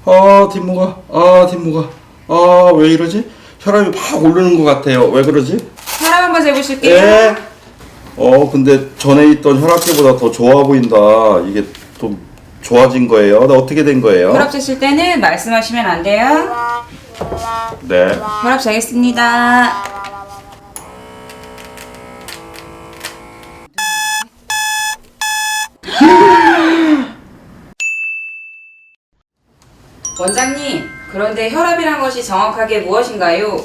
뒷목아. 왜 이러지? 혈압이 막 오르는 것 같아요. 왜 그러지? 혈압 한번 재보실게요. 네. 근데 전에 있던 혈압계보다 더 좋아 보인다. 이게 좀 좋아진 거예요? 나 어떻게 된 거예요? 혈압 재실 때는 말씀하시면 안 돼요. 네. 혈압 재겠습니다. 원장님, 그런데 혈압이란 것이 정확하게 무엇인가요?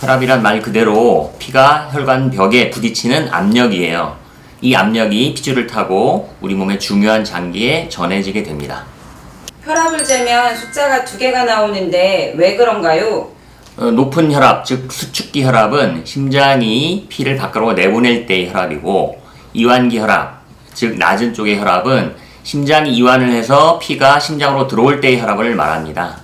혈압이란 말 그대로 피가 혈관 벽에 부딪히는 압력이에요. 이 압력이 피줄을 타고 우리 몸의 중요한 장기에 전해지게 됩니다. 혈압을 재면 숫자가 2개가 나오는데 왜 그런가요? 높은 혈압, 즉 수축기 혈압은 심장이 피를 밖으로 내보낼 때의 혈압이고, 이완기 혈압, 즉 낮은 쪽의 혈압은 심장이 이완을 해서 피가 심장으로 들어올 때의 혈압을 말합니다.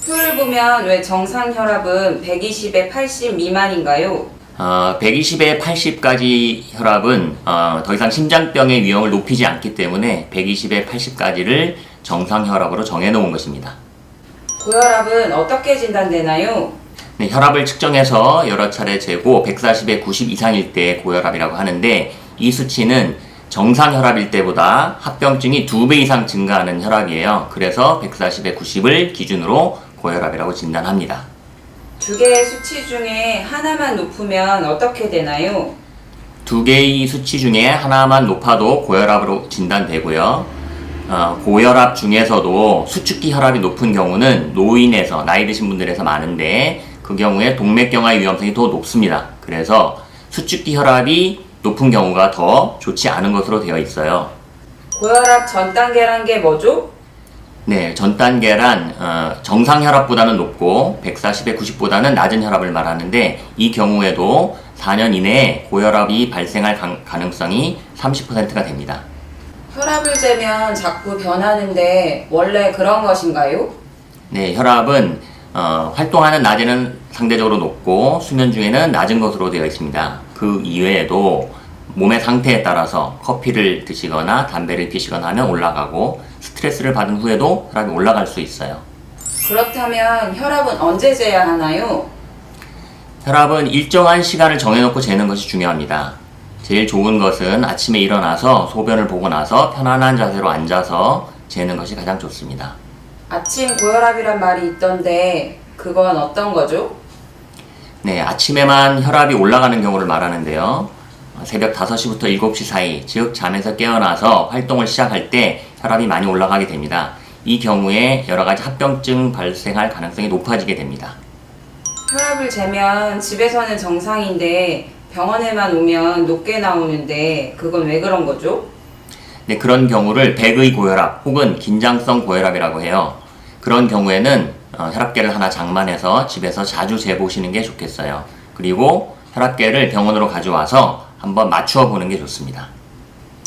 표를 보면 왜 정상 혈압은 120에 80 미만인가요? 120에 80까지 혈압은 더 이상 심장병의 위험을 높이지 않기 때문에 120에 80까지를 정상 혈압으로 정해놓은 것입니다. 고혈압은 어떻게 진단되나요? 네, 혈압을 측정해서 여러 차례 재고 140에 90 이상일 때 고혈압이라고 하는데, 이 수치는 정상 혈압일 때보다 합병증이 2배 이상 증가하는 혈압이에요. 그래서 140에 90을 기준으로 고혈압이라고 진단합니다. 2개의 수치 중에 하나만 높으면 어떻게 되나요? 2개의 수치 중에 하나만 높아도 고혈압으로 진단되고요. 고혈압 중에서도 수축기 혈압이 높은 경우는 노인에서, 나이 드신 분들에서 많은데, 그 경우에 동맥경화의 위험성이 더 높습니다. 그래서 수축기 혈압이 높은 경우가 더 좋지 않은 것으로 되어 있어요. 고혈압 전 단계란 게 뭐죠? 네, 전 단계란 정상 혈압보다는 높고 140에 90보다는 낮은 혈압을 말하는데, 이 경우에도 4년 이내에 고혈압이 발생할 가능성이 30%가 됩니다. 혈압을 재면 자꾸 변하는데 원래 그런 것인가요? 네, 혈압은 활동하는 낮에는 상대적으로 높고 수면 중에는 낮은 것으로 되어 있습니다. 그 이외에도 몸의 상태에 따라서 커피를 드시거나 담배를 피시거나 하면 올라가고, 스트레스를 받은 후에도 혈압이 올라갈 수 있어요. 그렇다면 혈압은 언제 재야 하나요? 혈압은 일정한 시간을 정해놓고 재는 것이 중요합니다. 제일 좋은 것은 아침에 일어나서 소변을 보고 나서 편안한 자세로 앉아서 재는 것이 가장 좋습니다. 아침 고혈압이란 말이 있던데 그건 어떤 거죠? 네, 아침에만 혈압이 올라가는 경우를 말하는데요. 새벽 5시부터 7시 사이, 즉 잠에서 깨어나서 활동을 시작할 때 혈압이 많이 올라가게 됩니다. 이 경우에 여러 가지 합병증 발생할 가능성이 높아지게 됩니다. 혈압을 재면 집에서는 정상인데 병원에만 오면 높게 나오는데 그건 왜 그런 거죠? 네, 그런 경우를 백의 고혈압 혹은 긴장성 고혈압이라고 해요. 그런 경우에는 혈압계를 하나 장만해서 집에서 자주 재보시는 게 좋겠어요. 그리고 혈압계를 병원으로 가져와서 한번 맞추어 보는 게 좋습니다.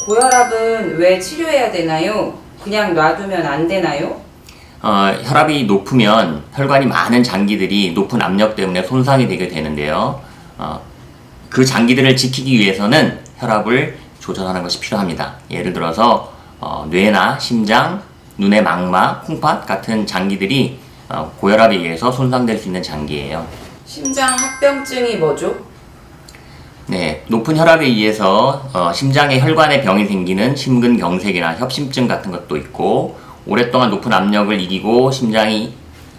고혈압은 왜 치료해야 되나요? 그냥 놔두면 안 되나요? 혈압이 높으면 혈관이 많은 장기들이 높은 압력 때문에 손상이 되게 되는데요. 그 장기들을 지키기 위해서는 혈압을 조절하는 것이 필요합니다. 예를 들어서 뇌나 심장, 눈의 망막, 콩팥 같은 장기들이 고혈압에 의해서 손상될 수 있는 장기예요. 심장 합병증이 뭐죠? 네, 높은 혈압에 의해서 심장의 혈관에 병이 생기는 심근경색이나 협심증 같은 것도 있고, 오랫동안 높은 압력을 이기고 심장이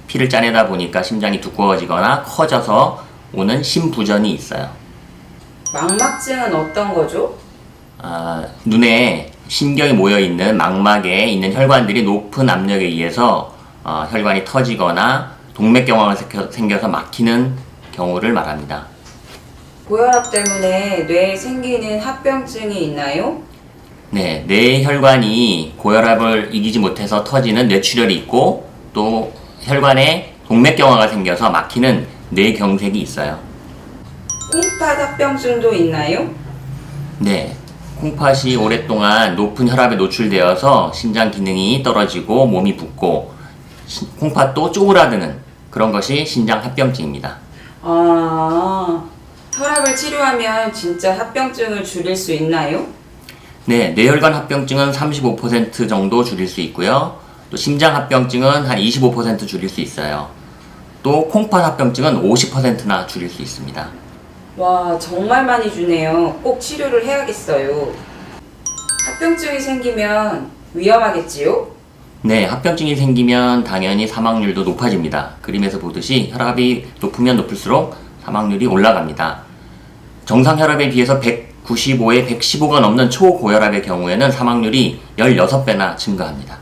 피를 짜내다 보니까 심장이 두꺼워지거나 커져서 오는 심부전이 있어요. 망막증은 어떤 거죠? 눈에 신경이 모여있는 망막에 있는 혈관들이 높은 압력에 의해서 혈관이 터지거나 동맥경화가 생겨서 막히는 경우를 말합니다. 고혈압 때문에 뇌에 생기는 합병증이 있나요? 네, 뇌 혈관이 고혈압을 이기지 못해서 터지는 뇌출혈이 있고, 또 혈관에 동맥경화가 생겨서 막히는 뇌경색이 있어요. 콩팥 합병증도 있나요? 네, 콩팥이 오랫동안 높은 혈압에 노출되어서 신장 기능이 떨어지고 몸이 붓고 콩팥도 쪼그라드는 그런 것이 신장 합병증입니다. 혈압을 치료하면 진짜 합병증을 줄일 수 있나요? 네, 뇌혈관 합병증은 35% 정도 줄일 수 있고요. 또 심장합병증은 한 25% 줄일 수 있어요. 또 콩팥합병증은 50%나 줄일 수 있습니다. 와, 정말 많이 주네요. 꼭 치료를 해야겠어요. 합병증이 생기면 위험하겠지요? 네, 합병증이 생기면 당연히 사망률도 높아집니다. 그림에서 보듯이 혈압이 높으면 높을수록 사망률이 올라갑니다. 정상 혈압에 비해서 195에 115가 넘는 초고혈압의 경우에는 사망률이 16배나 증가합니다.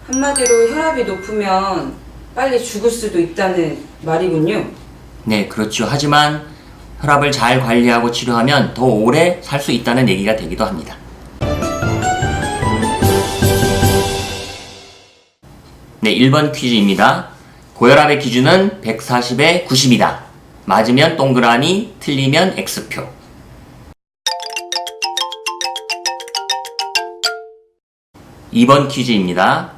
한마디로 혈압이 높으면 빨리 죽을 수도 있다는 말이군요. 네, 그렇죠. 하지만 혈압을 잘 관리하고 치료하면 더 오래 살 수 있다는 얘기가 되기도 합니다. 네, 1번 퀴즈입니다. 고혈압의 기준은 140에 90이다. 맞으면 동그라미, 틀리면 X표. 2번 퀴즈입니다.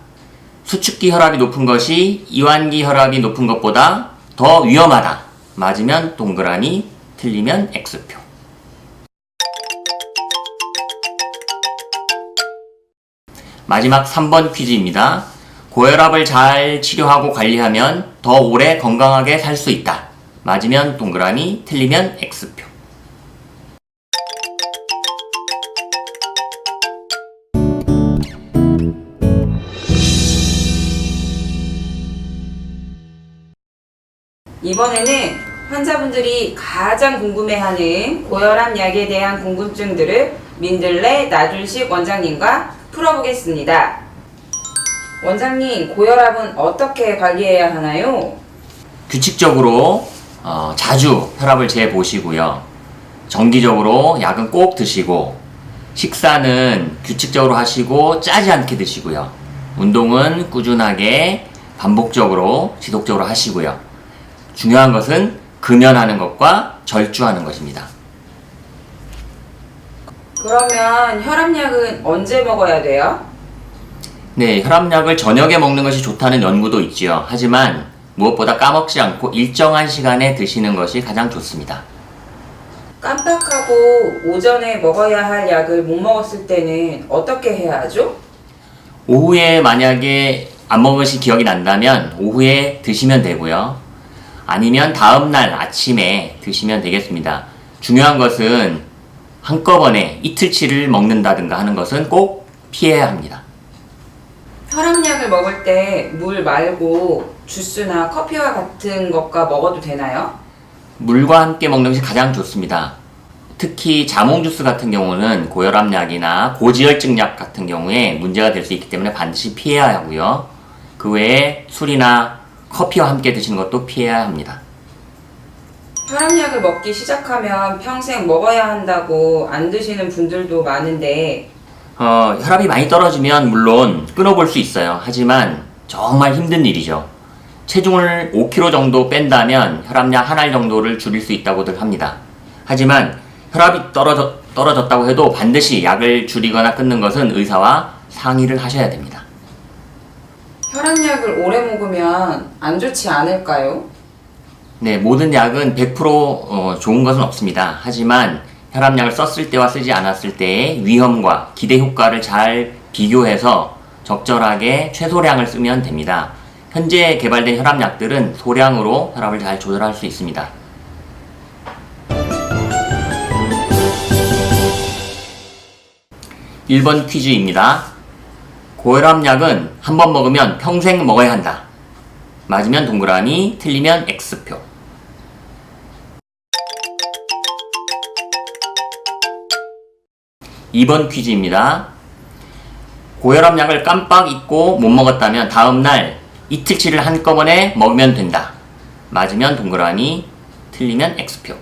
수축기 혈압이 높은 것이 이완기 혈압이 높은 것보다 더 위험하다. 맞으면 동그라미, 틀리면 X표. 마지막 3번 퀴즈입니다. 고혈압을 잘 치료하고 관리하면 더 오래 건강하게 살 수 있다. 맞으면 동그라미, 틀리면 X표. 이번에는 환자분들이 가장 궁금해하는 고혈압 약에 대한 궁금증들을 민들레 나준식 원장님과 풀어보겠습니다. 원장님, 고혈압은 어떻게 관리해야 하나요? 규칙적으로 자주 혈압을 재보시고요. 정기적으로 약은 꼭 드시고, 식사는 규칙적으로 하시고 짜지 않게 드시고요. 운동은 꾸준하게 반복적으로 지속적으로 하시고요. 중요한 것은 금연하는 것과 절주하는 것입니다. 그러면 혈압약은 언제 먹어야 돼요? 네, 혈압약을 저녁에 먹는 것이 좋다는 연구도 있지요. 하지만 무엇보다 까먹지 않고 일정한 시간에 드시는 것이 가장 좋습니다. 깜빡하고 오전에 먹어야 할 약을 못 먹었을 때는 어떻게 해야 하죠? 오후에 만약에 안 먹은 것이 기억이 난다면 오후에 드시면 되고요. 아니면 다음날 아침에 드시면 되겠습니다. 중요한 것은 한꺼번에 이틀치를 먹는다든가 하는 것은 꼭 피해야 합니다. 혈압약을 먹을 때 물 말고 주스나 커피와 같은 것과 먹어도 되나요? 물과 함께 먹는 것이 가장 좋습니다. 특히 자몽 주스 같은 경우는 고혈압약이나 고지혈증약 같은 경우에 문제가 될 수 있기 때문에 반드시 피해야 하고요. 그 외에 술이나 커피와 함께 드시는 것도 피해야 합니다. 혈압약을 먹기 시작하면 평생 먹어야 한다고 안 드시는 분들도 많은데 혈압이 많이 떨어지면 물론 끊어볼 수 있어요. 하지만 정말 힘든 일이죠. 체중을 5kg 정도 뺀다면 혈압약 한 알 정도를 줄일 수 있다고들 합니다. 하지만 혈압이 떨어졌다고 해도 반드시 약을 줄이거나 끊는 것은 의사와 상의를 하셔야 됩니다. 혈압약을 오래 먹으면 안 좋지 않을까요? 네, 모든 약은 100% 좋은 것은 없습니다. 하지만 혈압약을 썼을 때와 쓰지 않았을 때의 위험과 기대 효과를 잘 비교해서 적절하게 최소량을 쓰면 됩니다. 현재 개발된 혈압약들은 소량으로 혈압을 잘 조절할 수 있습니다. (1번) 퀴즈입니다. 고혈압약은 한 번 먹으면 평생 먹어야 한다. 맞으면 동그라미, 틀리면 X표. (2번) 퀴즈입니다. 고혈압약을 깜빡 잊고 못 먹었다면 다음날 이틀치를 한꺼번에 먹으면 된다. 맞으면 동그라미, 틀리면 X표.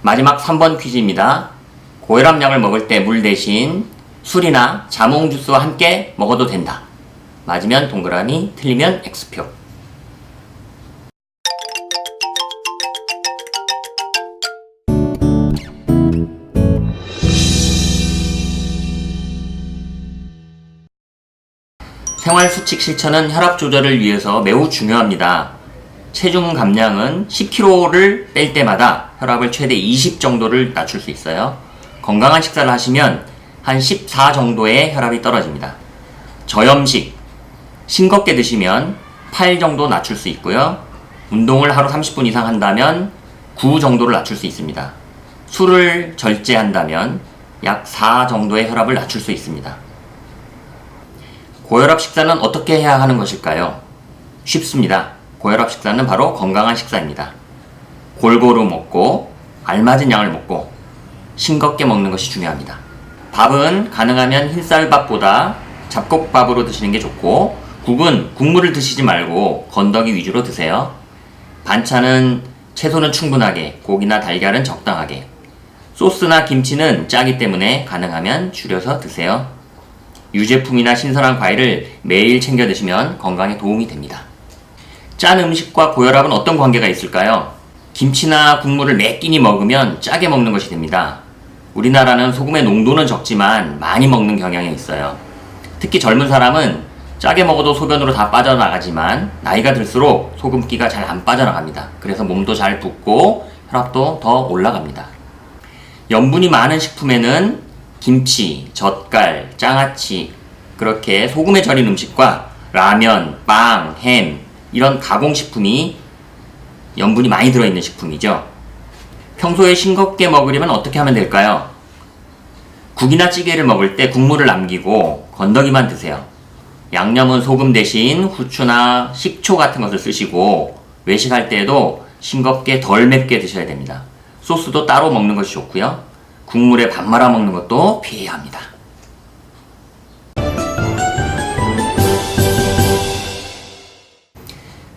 마지막 3번 퀴즈입니다. 고혈압약을 먹을 때 물 대신 술이나 자몽 주스와 함께 먹어도 된다. 맞으면 동그라미, 틀리면 X표. 생활수칙 실천은 혈압 조절을 위해서 매우 중요합니다. 체중 감량은 10kg를 뺄 때마다 혈압을 최대 20 정도를 낮출 수 있어요. 건강한 식사를 하시면 한 14 정도의 혈압이 떨어집니다. 저염식, 싱겁게 드시면 8 정도 낮출 수 있고요. 운동을 하루 30분 이상 한다면 9 정도를 낮출 수 있습니다. 술을 절제한다면 약 4 정도의 혈압을 낮출 수 있습니다. 고혈압 식사는 어떻게 해야 하는 것일까요? 쉽습니다. 고혈압 식사는 바로 건강한 식사입니다. 골고루 먹고 알맞은 양을 먹고 싱겁게 먹는 것이 중요합니다. 밥은 가능하면 흰쌀밥보다 잡곡밥으로 드시는 게 좋고, 국은 국물을 드시지 말고 건더기 위주로 드세요. 반찬은 채소는 충분하게, 고기나 달걀은 적당하게, 소스나 김치는 짜기 때문에 가능하면 줄여서 드세요. 유제품이나 신선한 과일을 매일 챙겨 드시면 건강에 도움이 됩니다. 짠 음식과 고혈압은 어떤 관계가 있을까요? 김치나 국물을 매 끼니 먹으면 짜게 먹는 것이 됩니다. 우리나라는 소금의 농도는 적지만 많이 먹는 경향이 있어요. 특히 젊은 사람은 짜게 먹어도 소변으로 다 빠져나가지만 나이가 들수록 소금기가 잘 안 빠져나갑니다. 그래서 몸도 잘 붓고 혈압도 더 올라갑니다. 염분이 많은 식품에는 김치, 젓갈, 장아찌, 그렇게 소금에 절인 음식과 라면, 빵, 햄 이런 가공식품이 염분이 많이 들어있는 식품이죠. 평소에 싱겁게 먹으려면 어떻게 하면 될까요? 국이나 찌개를 먹을 때 국물을 남기고 건더기만 드세요. 양념은 소금 대신 후추나 식초 같은 것을 쓰시고, 외식할 때에도 싱겁게 덜 맵게 드셔야 됩니다. 소스도 따로 먹는 것이 좋고요. 국물에 밥 말아 먹는 것도 피해야 합니다.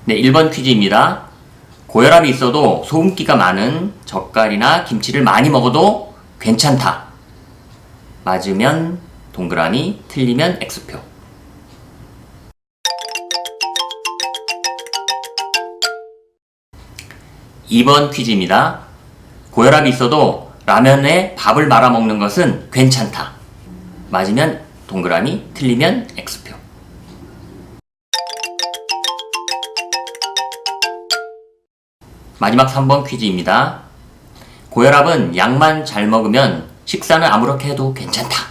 네, 1번 퀴즈입니다. 고혈압이 있어도 소금기가 많은 젓갈이나 김치를 많이 먹어도 괜찮다. 맞으면 동그라미, 틀리면 X표. 2번 퀴즈입니다. 고혈압이 있어도 라면에 밥을 말아 먹는 것은 괜찮다. 맞으면 동그라미, 틀리면 X표. 마지막 3번 퀴즈입니다. 고혈압은 약만 잘 먹으면 식사는 아무렇게 해도 괜찮다.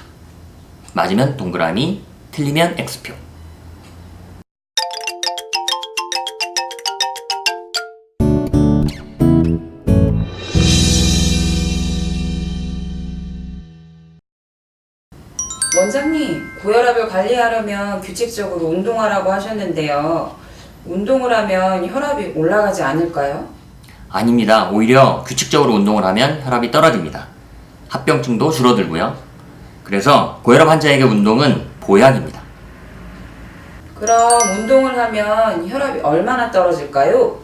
맞으면 동그라미, 틀리면 X표. 원장님, 고혈압을 관리하려면 규칙적으로 운동하라고 하셨는데요. 운동을 하면 혈압이 올라가지 않을까요? 아닙니다. 오히려 규칙적으로 운동을 하면 혈압이 떨어집니다. 합병증도 줄어들고요. 그래서 고혈압 환자에게 운동은 보약입니다. 그럼 운동을 하면 혈압이 얼마나 떨어질까요?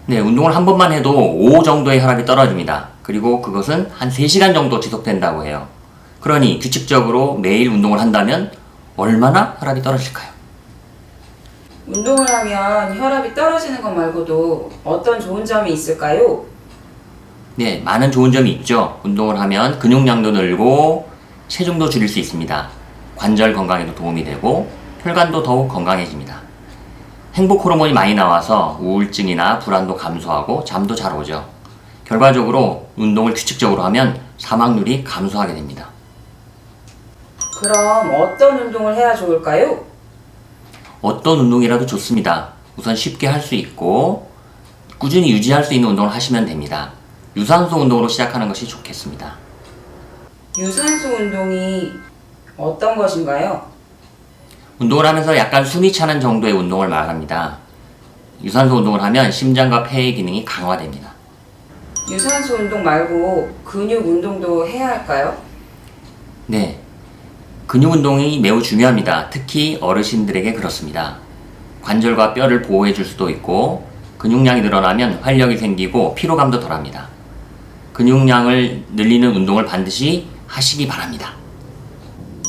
네, 운동을 한 번만 해도 5 정도의 혈압이 떨어집니다. 그리고 그것은 한 3시간 정도 지속된다고 해요. 그러니 규칙적으로 매일 운동을 한다면 얼마나 혈압이 떨어질까요? 운동을 하면 혈압이 떨어지는 것 말고도 어떤 좋은 점이 있을까요? 네, 많은 좋은 점이 있죠. 운동을 하면 근육량도 늘고 체중도 줄일 수 있습니다. 관절 건강에도 도움이 되고 혈관도 더욱 건강해집니다. 행복 호르몬이 많이 나와서 우울증이나 불안도 감소하고 잠도 잘 오죠. 결과적으로 운동을 규칙적으로 하면 사망률이 감소하게 됩니다. 그럼 어떤 운동을 해야 좋을까요? 어떤 운동이라도 좋습니다. 우선 쉽게 할 수 있고 꾸준히 유지할 수 있는 운동을 하시면 됩니다. 유산소 운동으로 시작하는 것이 좋겠습니다. 유산소 운동이 어떤 것인가요? 운동을 하면서 약간 숨이 차는 정도의 운동을 말합니다. 유산소 운동을 하면 심장과 폐의 기능이 강화됩니다. 유산소 운동 말고 근육 운동도 해야 할까요? 네, 근육 운동이 매우 중요합니다. 특히 어르신들에게 그렇습니다. 관절과 뼈를 보호해 줄 수도 있고 근육량이 늘어나면 활력이 생기고 피로감도 덜합니다. 근육량을 늘리는 운동을 반드시 하시기 바랍니다.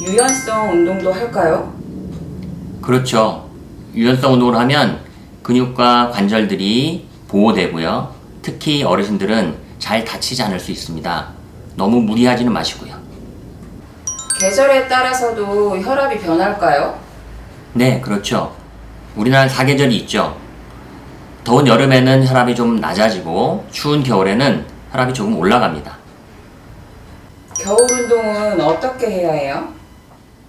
유연성 운동도 할까요? 그렇죠. 유연성 운동을 하면 근육과 관절들이 보호되고요. 특히 어르신들은 잘 다치지 않을 수 있습니다. 너무 무리하지는 마시고요. 계절에 따라서도 혈압이 변할까요? 네, 그렇죠. 우리나라는 사계절이 있죠. 더운 여름에는 혈압이 좀 낮아지고 추운 겨울에는 혈압이 조금 올라갑니다. 겨울 운동은 어떻게 해야 해요?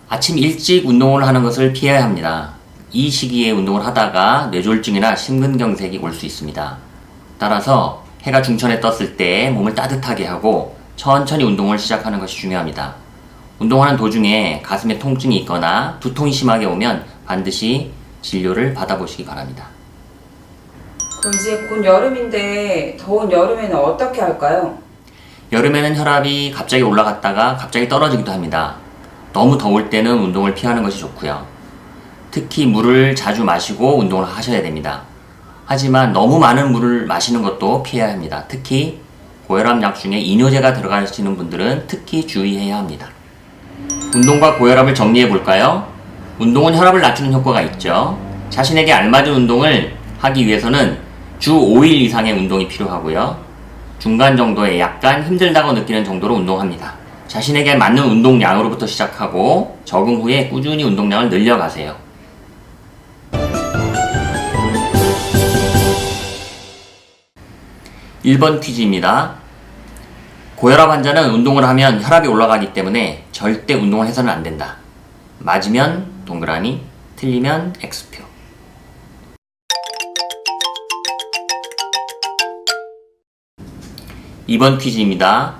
아침 일찍 운동을 하는 것을 피해야 합니다. 이 시기에 운동을 하다가 뇌졸중이나 심근경색이 올 수 있습니다. 따라서 해가 중천에 떴을 때 몸을 따뜻하게 하고 천천히 운동을 시작하는 것이 중요합니다. 운동하는 도중에 가슴에 통증이 있거나 두통이 심하게 오면 반드시 진료를 받아보시기 바랍니다. 그럼 이제 곧 여름인데 더운 여름에는 어떻게 할까요? 여름에는 혈압이 갑자기 올라갔다가 갑자기 떨어지기도 합니다. 너무 더울 때는 운동을 피하는 것이 좋고요. 특히 물을 자주 마시고 운동을 하셔야 됩니다. 하지만 너무 많은 물을 마시는 것도 피해야 합니다. 특히 고혈압 약 중에 이뇨제가 들어가시는 분들은 특히 주의해야 합니다. 운동과 고혈압을 정리해 볼까요? 운동은 혈압을 낮추는 효과가 있죠. 자신에게 알맞은 운동을 하기 위해서는 주 5일 이상의 운동이 필요하고요. 중간 정도의 약간 힘들다고 느끼는 정도로 운동합니다. 자신에게 맞는 운동량으로부터 시작하고 적응 후에 꾸준히 운동량을 늘려가세요. (1번) 퀴즈입니다. 고혈압 환자는 운동을 하면 혈압이 올라가기 때문에 절대 운동을 해서는 안 된다. 맞으면 동그라미, 틀리면 X표. (2번) 퀴즈입니다.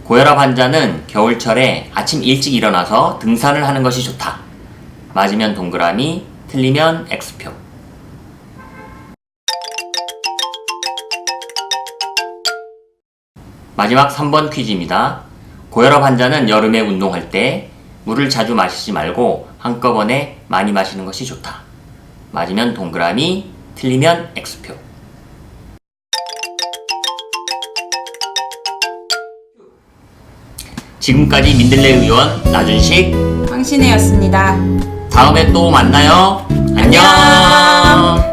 고혈압 환자는 겨울철에 아침 일찍 일어나서 등산을 하는 것이 좋다. 맞으면 동그라미, 틀리면 X표. 마지막 3번 퀴즈입니다. 고혈압 환자는 여름에 운동할 때 물을 자주 마시지 말고 한꺼번에 많이 마시는 것이 좋다. 맞으면 동그라미, 틀리면 X표. 지금까지 민들레 의원 나준식 황신혜였습니다. 다음에 또 만나요. 안녕.